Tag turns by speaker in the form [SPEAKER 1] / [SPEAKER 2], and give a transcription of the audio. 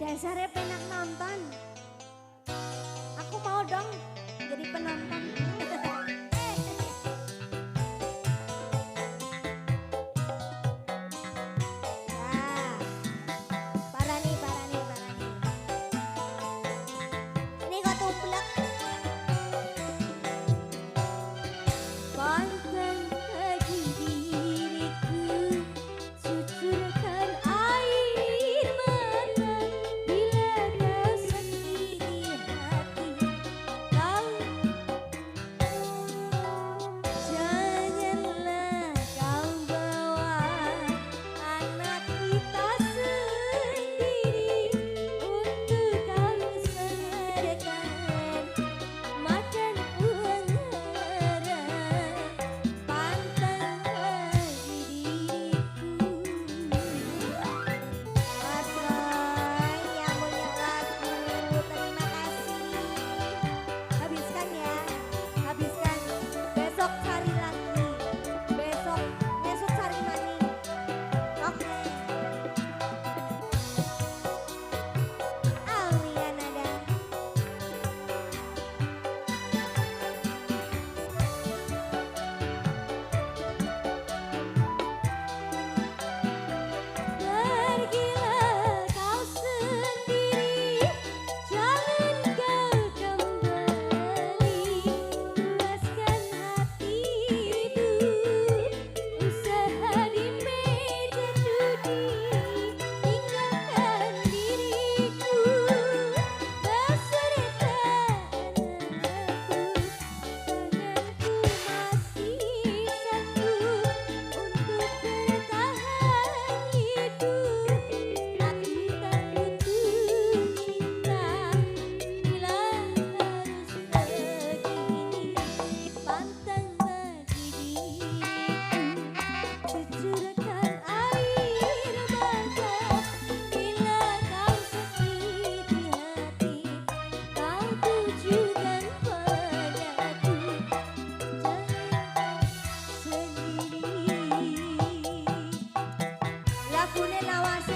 [SPEAKER 1] Dasarnya penak nonton. Aku mau dong jadi penonton. Nah, parah nih, parah nih, parah nih. Ini kok tublek. Pantang bagi diriku, cucurkan air mata bila kau sakiti hati. Kau janganlah kau bawa anak kita sendiri untuk kau sederhanakan makan uang haram. Pantang bagi diriku. Mas Roy yang punya lagu, terima kasih. Habiskan ya, habiskan. Besok cari lagi. Besok, besok cari lagi. Oke. Alian ada. Pergilah kau sendiri, jangan kau kembali. Puaskan hatimu, usaha di meja judi. Tinggalkan diriku beserta anakku. Tanganku masih satu untuk bertahan hidup. Aku tak butuh cinta bila harus begini. Pantang bagi diriku, cucurkan air mata bila kau sakiti hati. Kau tujukan padaku, jangan sendiri. Lagune lawase